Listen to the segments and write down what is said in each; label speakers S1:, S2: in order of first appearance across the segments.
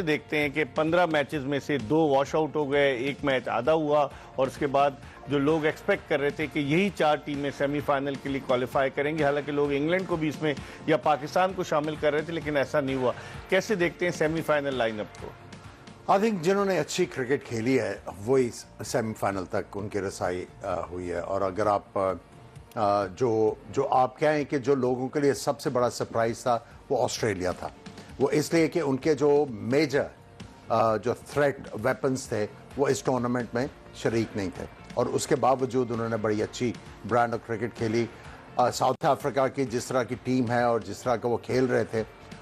S1: देखते हैं कि 15 मैचेस में से 2 वॉश आउट हो गए, एक मैच आधा हुआ और उसके बाद जो लोग एक्सपेक्ट कर रहे थे कि यही 4 टीमें सेमीफाइनल के लिए क्वालिफाई करेंगी, हालांकि लोग इंग्लैंड को भी इसमें या पाकिस्तान को शामिल कर रहे थे, लेकिन ऐसा नहीं हुआ। कैसे देखते हैं सेमीफाइनल लाइनअप को?
S2: आई थिंक जिन्होंने अच्छी क्रिकेट खेली है वही सेमीफाइनल तक उनकी रसाई हुई है। और अगर आप जो आप कहें कि जो लोगों के लिए सबसे बड़ा सरप्राइज था वो ऑस्ट्रेलिया था, वो इसलिए कि उनके जो मेजर जो थ्रेट वेपन्स थे वो इस टूर्नामेंट में शरीक नहीं थे और उसके बावजूद उन्होंने बड़ी अच्छी ब्रांड ऑफ क्रिकेट खेली। साउथ अफ्रीका की जिस तरह की टीम है और जिस तरह का वो खेल रहे थे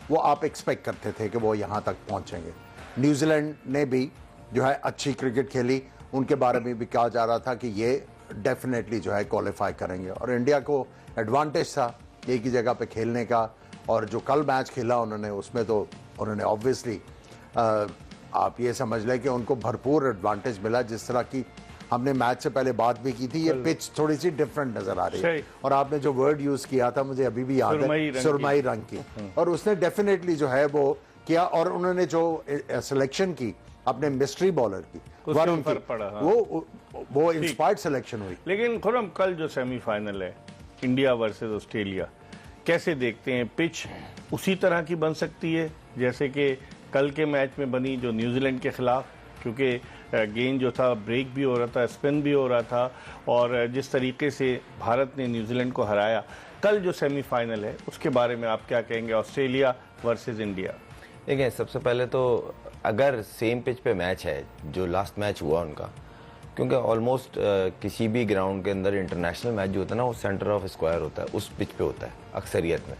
S2: वो आप एक्सपेक्ट करते थे कि वो यहाँ तक पहुँचेंगे। न्यूजीलैंड ने भी जो है अच्छी क्रिकेट खेली, उनके बारे में भी कहा जा रहा था कि ये डेफिनेटली जो है क्वालिफाई करेंगे और इंडिया को एडवांटेज था एक ही जगह पे खेलने का। और जो कल मैच खेला उन्होंने उसमें तो उन्होंने ऑब्वियसली आप ये समझ लें कि उनको भरपूर एडवांटेज मिला। जिस तरह की हमने मैच से पहले बात भी की थी, ये पिच थोड़ी सी डिफरेंट नजर आ रही है और आपने जो वर्ड यूज किया था मुझे अभी भी याद है, सुरमई रंग की, और उसने डेफिनेटली जो है वो किया। और उन्होंने जो सिलेक्शन की अपने मिस्ट्री बॉलर की वरुण की, वो इंस्पायर्ड सिलेक्शन हुई।
S1: लेकिन खुरम कल जो सेमीफाइनल है इंडिया वर्सेस ऑस्ट्रेलिया, कैसे देखते हैं? पिच उसी तरह की बन सकती है जैसे कि कल के मैच में बनी जो न्यूजीलैंड के खिलाफ, क्योंकि गेंद जो था ब्रेक भी हो रहा था, स्पिन भी हो रहा था और जिस तरीके से भारत ने न्यूजीलैंड को हराया, कल जो सेमीफाइनल है उसके बारे में आप क्या कहेंगे, ऑस्ट्रेलिया वर्सेस इंडिया?
S3: देखिए, सबसे पहले तो अगर सेम पिच पे मैच है जो लास्ट मैच हुआ उनका, क्योंकि ऑलमोस्ट किसी भी ग्राउंड के अंदर इंटरनेशनल मैच जो होता है ना वो सेंटर ऑफ स्क्वायर होता है, उस पिच पे होता है अक्सरियत में।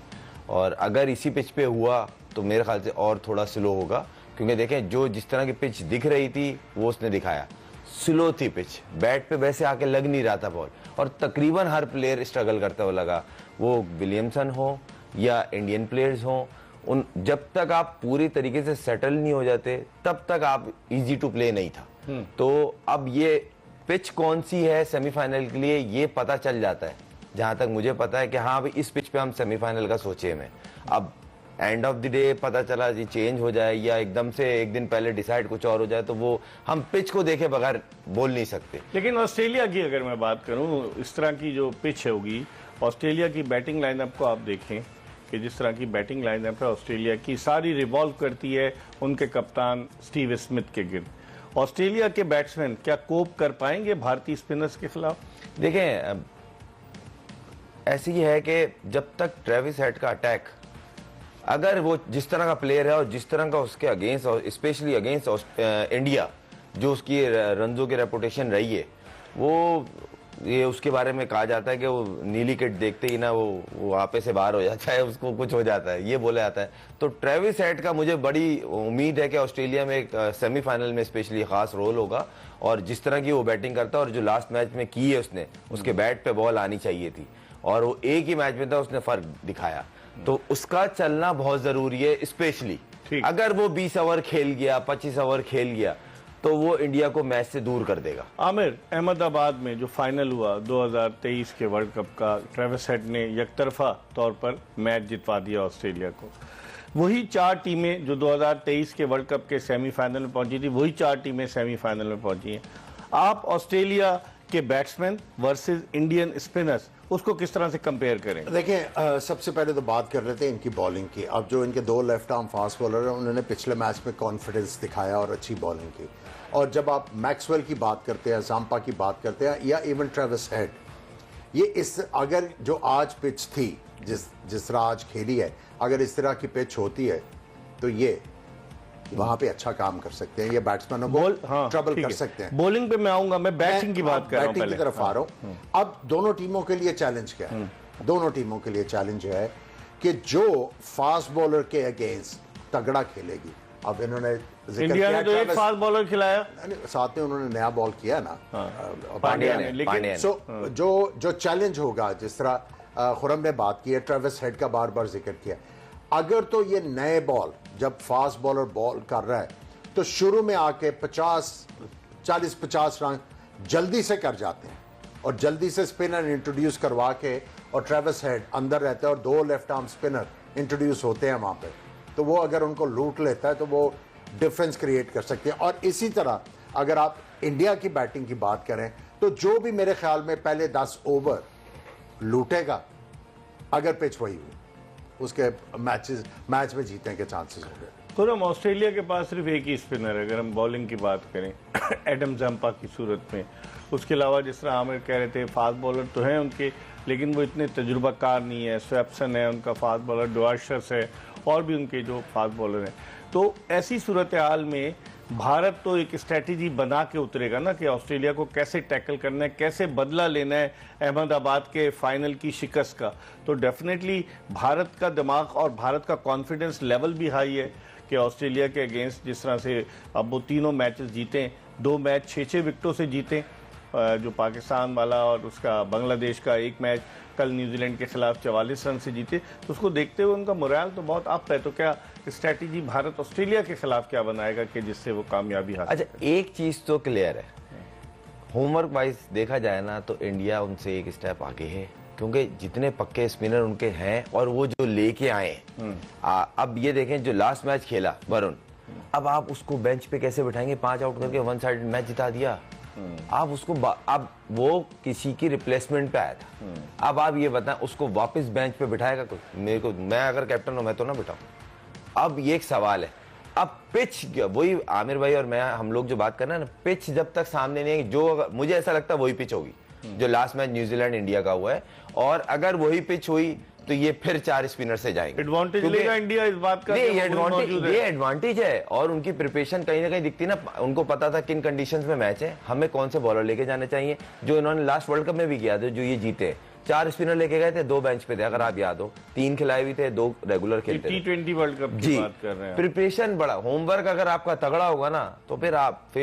S3: और अगर इसी पिच पे हुआ तो मेरे ख्याल से और थोड़ा स्लो होगा, क्योंकि देखें जो जिस तरह की पिच दिख रही थी वो उसने दिखाया, स्लो थी पिच, बैट पे वैसे आके लग नहीं रहा था बॉल और तकरीबन हर प्लेयर स्ट्रगल करता हुआ लगा, वो विलियमसन हो या इंडियन प्लेयर्स हों। उन जब तक आप पूरी तरीके से सेटल नहीं हो जाते तब तक आप इजी टू प्ले नहीं था। तो अब ये पिच कौन सी है सेमीफाइनल के लिए ये पता चल जाता है, जहां तक मुझे पता है कि हाँ भाई इस पिच पे हम सेमीफाइनल का सोचे में। अब एंड ऑफ द डे पता चला जी चेंज हो जाए या एकदम से एक दिन पहले डिसाइड कुछ और हो जाए, तो वो हम पिच को देखे बगैर बोल नहीं सकते।
S1: लेकिन ऑस्ट्रेलिया की अगर मैं बात करूं, इस तरह की जो पिच होगी, ऑस्ट्रेलिया की बैटिंग लाइनअप को आप देखें कि जिस तरह की बैटिंग लाइनअप है ऑस्ट्रेलिया की, सारी रिवॉल्व करती है उनके कप्तान स्टीव स्मिथ के गिर्द। ऑस्ट्रेलिया के बैट्समैन क्या कोप कर पाएंगे भारतीय स्पिनर्स के खिलाफ?
S3: देखें, ऐसी ही है कि जब तक ट्रेविस हेड का अटैक, अगर वो जिस तरह का प्लेयर है और जिस तरह का उसके अगेंस्ट और स्पेशली अगेंस्ट इंडिया जो उसकी रनजों की रेपुटेशन रही है, वो ये उसके बारे में कहा जाता है कि वो नीली किट देखते ही ना वो आपे से बाहर हो जाता है, उसको कुछ हो जाता है, ये बोला जाता है। तो ट्रेविस हेड का मुझे बड़ी उम्मीद है कि ऑस्ट्रेलिया में एक सेमीफाइनल में स्पेशली खास रोल होगा और जिस तरह की वो बैटिंग करता है और जो लास्ट मैच में की है उसने, उसके बैट पे बॉल आनी चाहिए थी और वो एक ही मैच में था, उसने फर्क दिखाया। तो उसका चलना बहुत जरूरी है, स्पेशली अगर वो 20 ओवर खेल गया, 25 ओवर खेल गया तो वो इंडिया को मैच से दूर कर देगा।
S1: आमिर, अहमदाबाद में जो फाइनल हुआ 2023 के वर्ल्ड कप का, ट्रेविस हेड ने यकतरफा तौर पर मैच जितवा दिया ऑस्ट्रेलिया को। वही 4 टीमें जो 2023 के वर्ल्ड कप के सेमीफाइनल में पहुंची थी, वही 4 टीमें सेमीफाइनल में पहुंची हैं। आप ऑस्ट्रेलिया के बैट्समैन वर्सेस इंडियन स्पिनर्स, उसको किस तरह से कंपेयर करें?
S2: देखिए, सबसे पहले तो बात कर रहे थे इनकी बॉलिंग की। अब जो इनके 2 लेफ्ट आर्म फास्ट बॉलर हैं उन्होंने पिछले मैच में कॉन्फिडेंस दिखाया और अच्छी बॉलिंग की। और जब आप मैक्सवेल की बात करते हैं, जाम्पा की बात करते हैं या इवन ट्रेविस हेड, ये इस अगर जो आज पिच थी जिस तरह आज खेली है, अगर इस तरह की पिच होती है तो ये वहां पे अच्छा काम कर सकते हैं, ये बैट्समैनों को ट्रबल कर सकते हैं।
S1: बॉलिंग पे मैं आऊंगा, मैं बैटिंग की बात कर रहा हूं,
S2: बैटिंग की तरफ आ रहा हूं। अब दोनों टीमों के लिए चैलेंज क्या है? दोनों टीमों के लिए चैलेंज है कि जो फास्ट बॉलर के अगेंस्ट तगड़ा खेलेगी। अब इन्होंने
S1: इंडिया ने तो एक फास्ट बॉलर खिलाया,
S2: साथ में उन्होंने नया बॉल किया ना,
S1: पांड्या ने।
S2: सो जो चैलेंज होगा, जिस तरह खुरम ने बात की है, ट्रेविस हेड का बार बार जिक्र किया, अगर तो ये नए बॉल जब फास्ट बॉलर बॉल कर रहा है तो शुरू में आके 40-50 रन जल्दी से कर जाते हैं और जल्दी से स्पिनर इंट्रोड्यूस करवा के, और ट्रेविस हेड अंदर रहता है और 2 लेफ्ट आर्म स्पिनर इंट्रोड्यूस होते हैं वहां पे, तो वो अगर उनको लूट लेता है तो वो डिफरेंस क्रिएट कर सकती है। और इसी तरह अगर आप इंडिया की बैटिंग की बात करें तो जो भी मेरे ख्याल में पहले 10 ओवर लूटेगा, अगर पिच वही हुई, उसके मैच में जीतने के चांसेस हो गए।
S1: खुरम, ऑस्ट्रेलिया के पास सिर्फ एक ही स्पिनर है अगर हम बॉलिंग की बात करें एडम जंपा की सूरत में। उसके अलावा जिस तरह आमिर कह रहे थे फास्ट बॉलर तो हैं उनके, लेकिन वो इतने तजुर्बाकार नहीं है। स्वैप्सन है उनका फास्ट बॉलर, डुआर्शस है और भी उनके जो फास्ट बॉलर हैं। तो ऐसी सूरत हाल में भारत तो एक स्ट्रैटेजी बना के उतरेगा ना कि ऑस्ट्रेलिया को कैसे टैकल करना है, कैसे बदला लेना है अहमदाबाद के फाइनल की शिकस्त का। तो डेफिनेटली भारत का दिमाग और भारत का कॉन्फिडेंस लेवल भी हाई है कि ऑस्ट्रेलिया के अगेंस्ट जिस तरह से अब वो तीनों मैचेस जीते, 2 मैच 6-6 विकेटों से जीते, जो पाकिस्तान वाला और उसका बांग्लादेश का एक मैच कल न्यूजीलैंड के खिलाफ 44 रन से जीते, तो उसको देखते हुए उनका मोराल तो बहुत अप है। तो क्या स्ट्रैटेजी भारत ऑस्ट्रेलिया के खिलाफ क्या बनाएगा कि जिससे वो कामयाबी हासिल?
S3: अच्छा, एक चीज तो क्लियर है, होमवर्क वाइज देखा जाए ना तो इंडिया उनसे एक स्टेप आगे है, क्योंकि जितने पक्के स्पिनर उनके हैं और वो जो लेके आए। अब ये देखें जो लास्ट मैच खेला वरुण, अब आप उसको बेंच पे कैसे बिठाएंगे? 5 आउट करके 1 साइड मैच जिता दिया। आप उसको अब वो किसी की रिप्लेसमेंट पे आया था। अब आप ये बताएं उसको वापस बेंच पे बिठाएगा कोई? मेरे को, मैं अगर कैप्टन हूं मैं तो ना बिठाऊं। अब ये एक सवाल है। अब पिच, वही आमिर भाई और मैं हम लोग जो बात कर रहे हैं ना, पिच जब तक सामने नहीं है, जो मुझे ऐसा लगता है वही पिच होगी जो लास्ट मैच न्यूजीलैंड इंडिया का हुआ है। और अगर वही पिच हुई तो ये फिर 4 स्पिनर से जाएंगे।
S1: एडवांटेज लेगा इंडिया इस बात का?
S3: ये एडवांटेज है और उनकी प्रिपरेशन कहीं ना कहीं दिखती ना। उनको पता था किन कंडीशंस में मैच है, हमें कौन से बॉलर लेके जाने चाहिए, जो इन्होंने लास्ट वर्ल्ड कप में भी किया था, जो ये जीते। 4 स्पिनर लेके गए थे, 2 बेंच पे थे अगर आप याद हो, 3 खिलाए भी थे, 2 रेगुलर खेलते थे।
S1: T20 वर्ल्ड कप की बात कर रहे हैं।
S3: प्रिपरेशन बड़ा, होमवर्क अगर आपका तगड़ा होगा ना तो फिर आप फेल